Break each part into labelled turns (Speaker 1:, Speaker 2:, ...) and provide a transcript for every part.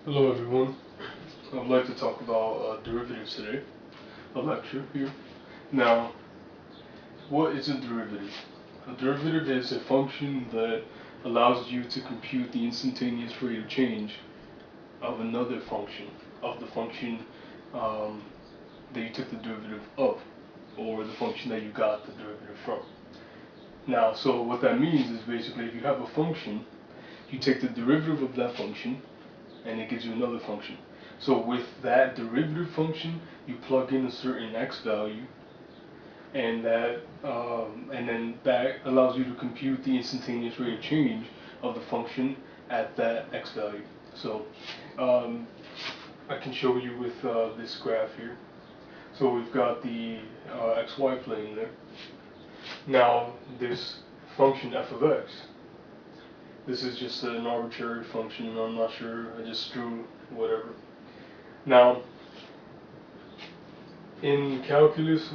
Speaker 1: Hello everyone. I would like to talk about derivatives today, a lecture here. Now, what is a derivative? A derivative is a function that allows you to compute the instantaneous rate of change of another function, of the function um, that you took the derivative of, or the function that you got the derivative from. Now, so what that means is basically if you have a function, you take the derivative of that function, and it gives you another function. So with that derivative function, you plug in a certain x value, and then that allows you to compute the instantaneous rate of change of the function at that x value. So um, I can show you with this graph here. So we've got the xy plane there. Now this function f of x. This is just an arbitrary function. I'm not sure. I just drew whatever. Now, in calculus,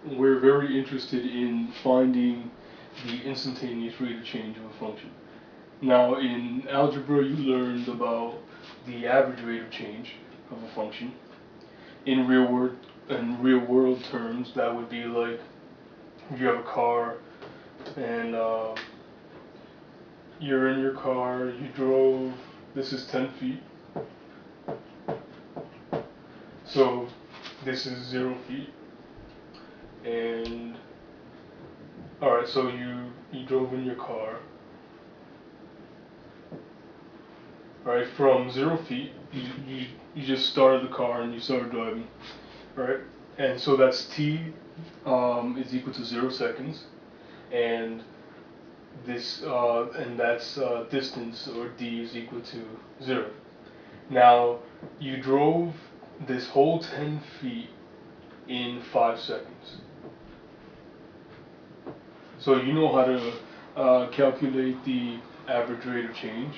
Speaker 1: we're very interested in finding the instantaneous rate of change of a function. Now, in algebra, you learned about the average rate of change of a function. In real world terms, that would be like if you have a car and you're in your car, you drove. This is 10 feet, so this is 0 feet, and alright, so you drove in your car. Alright, from 0 feet, you just started the car and you started driving. Right? And so that's t is equal to 0 seconds, and that's distance, or d, is equal to 0. Now you drove this whole 10 feet in 5 seconds. So you know how to calculate the average rate of change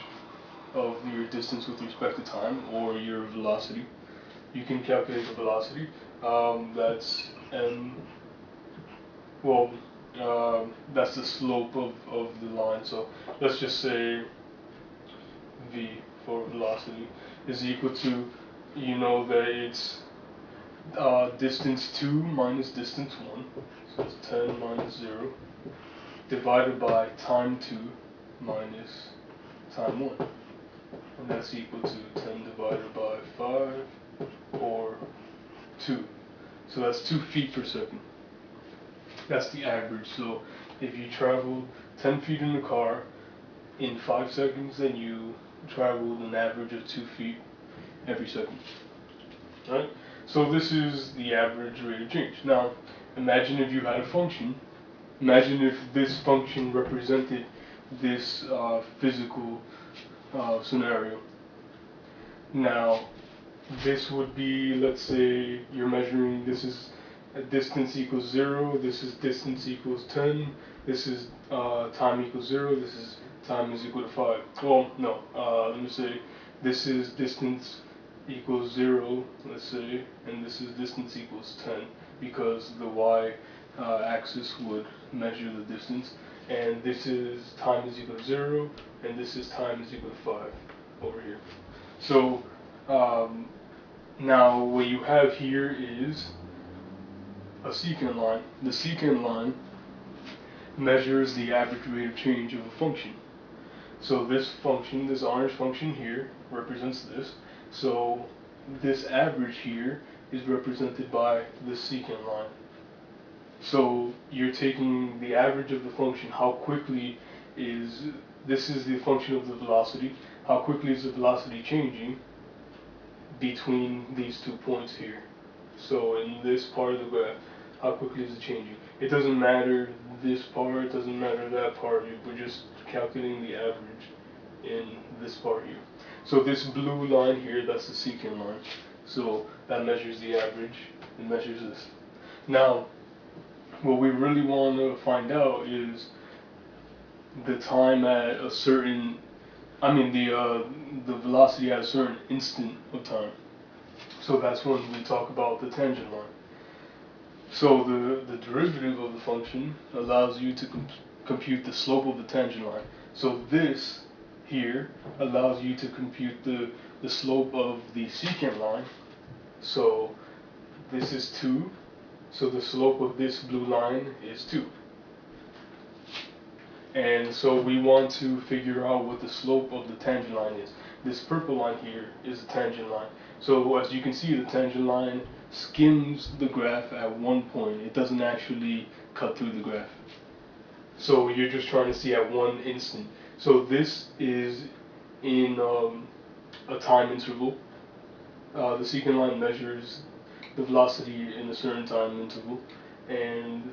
Speaker 1: of your distance with respect to time, or your velocity. You can calculate the velocity. That's m. Well, that's the slope of the line. So let's just say v for velocity is equal to, you know that it's distance 2 minus distance 1. So it's 10 minus 0 divided by time 2 minus time 1. And that's equal to 10 divided by 5, or 2. So that's 2 feet per second. That's the average. So if you travel 10 feet in the car in 5 seconds, then you traveled an average of 2 feet every second. Right? So this is the average rate of change. Now, imagine if you had a function. Imagine if this function represented this physical scenario. Now, this would be, let's say you're measuring, this is a distance equals 0, this is distance equals 10, this is time equals 0, this is time is equal to 5. Well, no, let me say this is distance equals 0, let's say, and this is distance equals 10, because the y axis would measure the distance, and this is time is equal to 0, and this is time is equal to 5 over here. So now what you have here is a secant line. The secant line measures the average rate of change of a function. So this function, this orange function here, represents this. So this average here is represented by the secant line. So you're taking the average of the function, how quickly is, this is the function of the velocity, how quickly is the velocity changing between these 2 points here. So in this part of the graph, how quickly is it changing? It doesn't matter this part, it doesn't matter that part, we're just calculating the average in this part here. So this blue line here, that's the secant line. So that measures the average, it measures this. Now, what we really want to find out is the time at a certain, the velocity at a certain instant of time. So that's when we talk about the tangent line. So the derivative of the function allows you to compute the slope of the tangent line. So this here allows you to compute the slope of the secant line. So this is 2, so the slope of this blue line is 2. And so we want to figure out what the slope of the tangent line is. This purple line here is the tangent line. So as you can see, the tangent line skims the graph at one point. It doesn't actually cut through the graph. So you're just trying to see at one instant. So this is in a time interval. The secant line measures the velocity in a certain time interval, and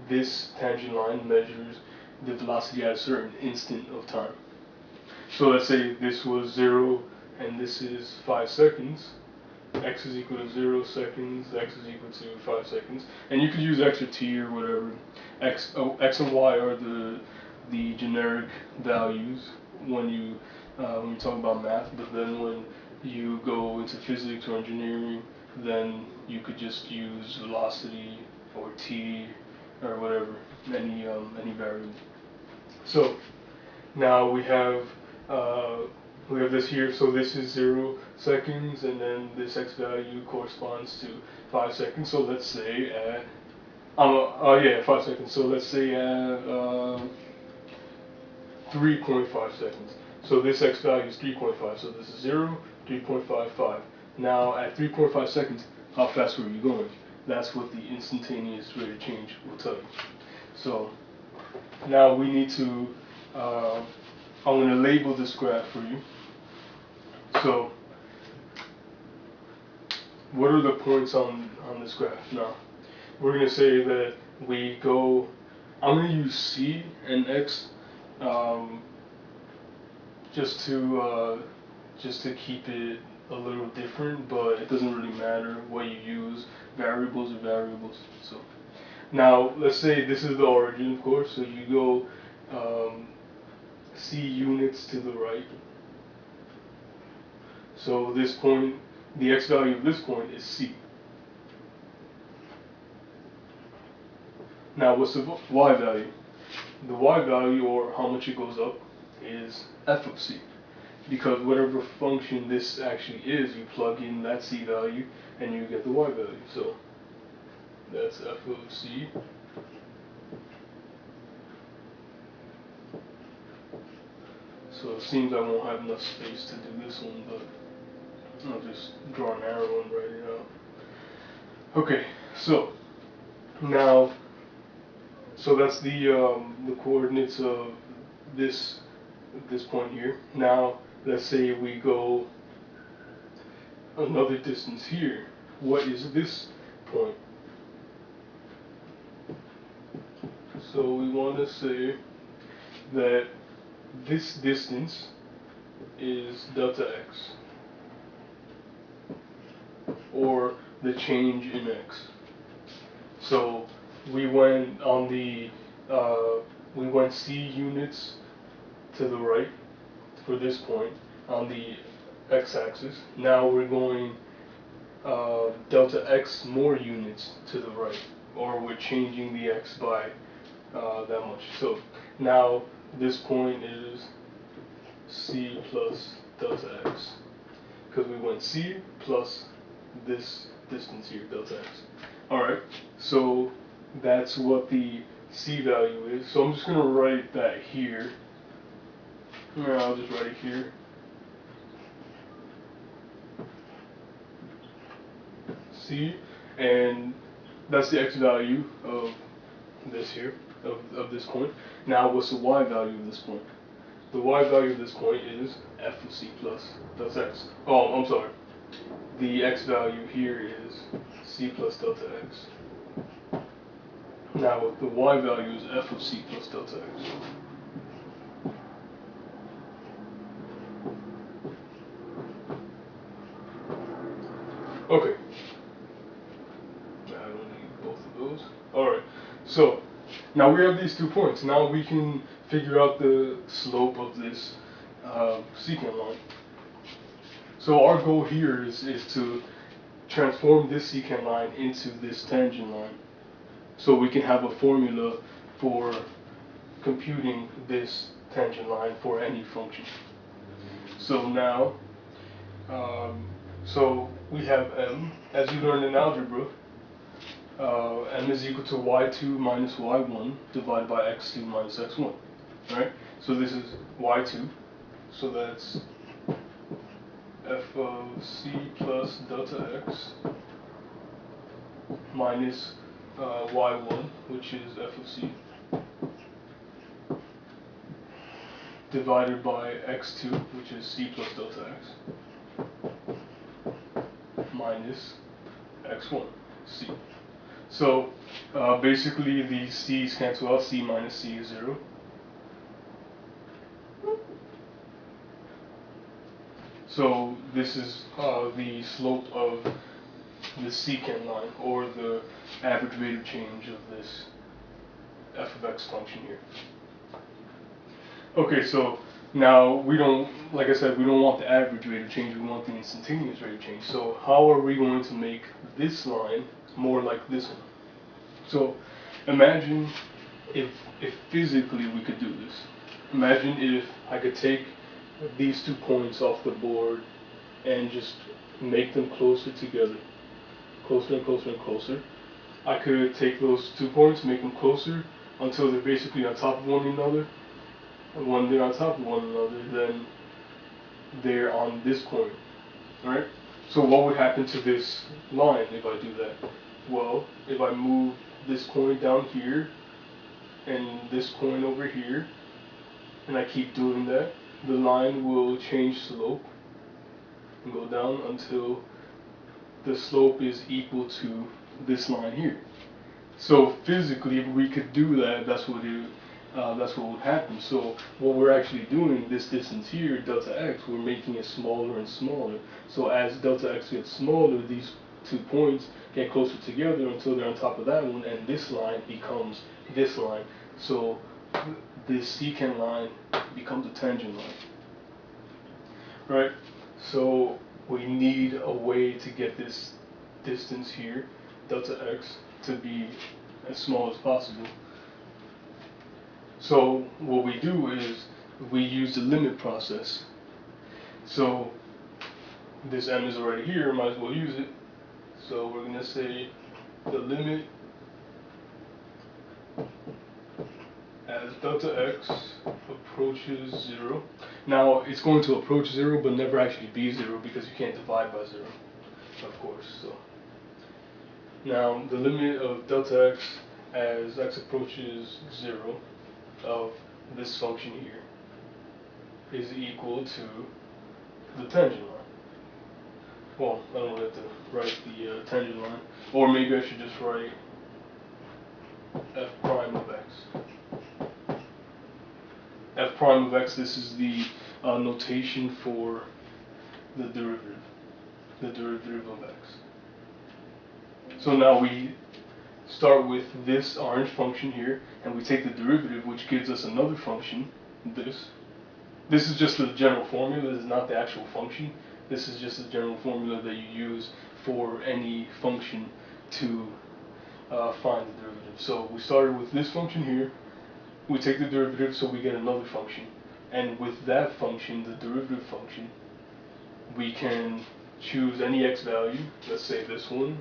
Speaker 1: this tangent line measures the velocity at a certain instant of time. So let's say this was 0 and this is 5 seconds. X is equal to 0 seconds, X is equal to 5 seconds. And you could use X or T or whatever. X and Y are the generic values when you talk about math, but then when you go into physics or engineering, then you could just use velocity or T or whatever, any variable. So now we have this here. So this is 0 seconds, and then this x value corresponds to 5 seconds. So let's say at 5 seconds. So let's say at 3.5 seconds. So this x value is 3.5. So this is 0, 3.55. Now at 3.5 seconds, how fast were you going? That's what the instantaneous rate of change will tell you. So now we need to, I'm going to label this graph for you. So what are the points on this graph? Now we're going to say that we go, I'm going to use C and X just to keep it a little different, but it doesn't really matter what you use. Variables are variables. So now let's say this is the origin, of course. So you go C units to the right. So this point, the x value of this point is C. Now what's the y value? The y value, or how much it goes up, is f of C. Because whatever function this actually is, you plug in that C value and you get the y value. So that's f of C. So it seems I won't have enough space to do this one, but I'll just draw an arrow and write it out. Okay, so now, so that's the coordinates of this point here. Now let's say we go another distance here. What is this point? So we want to say that this distance is delta x, or the change in x. So we went on the we went C units to the right for this point on the x-axis. Now we're going delta x more units to the right, or we're changing the x by that much. So now this point is C plus delta x, because we went C plus this distance here, delta x. Alright, so that's what the C value is. So I'm just going to write that here. I'll just write it here. C, and that's the x value of this here, of this point. Now what's the y value of this point? The y value of this point is f of C plus delta x. Oh, I'm sorry. The x value here is C plus delta x. Now the y value is f of C plus delta x. Okay. I don't need both of those. Alright, so now we have these 2 points. Now we can figure out the slope of this secant line. So our goal here is to transform this secant line into this tangent line, so we can have a formula for computing this tangent line for any function. So now, so we have m, as you learned in algebra, m is equal to y2 minus y1 divided by x2 minus x1, right? So this is y2, so that's f of c plus delta x minus y1, which is f of c, divided by x2, which is c plus delta x, minus x1, c. So basically these c's cancel out, c minus c is 0. So this is the slope of the secant line, or the average rate of change of this f of x function here. Okay, so now we don't, like I said, we don't want the average rate of change, we want the instantaneous rate of change. So how are we going to make this line more like this one? So imagine if physically we could do this. Imagine if I could take these 2 points off the board and just make them closer together, closer and closer and closer. I could take those 2 points, make them closer until they're basically on top of one another. And when they're on top of one another, then they're on this coin, right? So what would happen to this line if I do that? Well, if I move this coin down here and this coin over here, and I keep doing that, the line will change slope and go down until the slope is equal to this line here. So physically, if we could do that, that's what would happen. So what we're actually doing, this distance here, delta x, we're making it smaller and smaller. So as delta x gets smaller, these 2 points get closer together until they're on top of that one, and this line becomes this line. So this secant line becomes a tangent line, right? So we need a way to get this distance here, delta x, to be as small as possible. So what we do is we use the limit process. So this m is already here, might as well use it. So we're going to say the limit as delta x approaches 0. Now it's going to approach 0 but never actually be 0 because you can't divide by 0, of course. So now the limit of delta x as x approaches 0 of this function here is equal to the tangent line. Well, I don't have to write the tangent line, or maybe I should just write f prime of x. F prime of x, this is the notation for the derivative of x. So now we start with this orange function here, and we take the derivative, which gives us another function, this. This is just the general formula, this is not the actual function. This is just the general formula that you use for any function to find the derivative. So we started with this function here, we take the derivative, so we get another function. And with that function, the derivative function, we can choose any x value, let's say this one,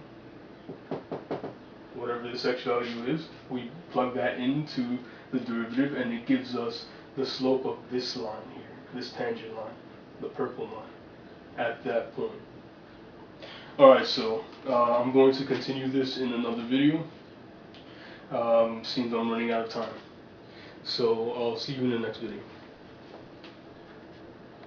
Speaker 1: whatever this x value is, we plug that into the derivative and it gives us the slope of this line here, this tangent line, the purple line, at that point. Alright, so I'm going to continue this in another video. Seems I'm running out of time. So I'll see you in the next video.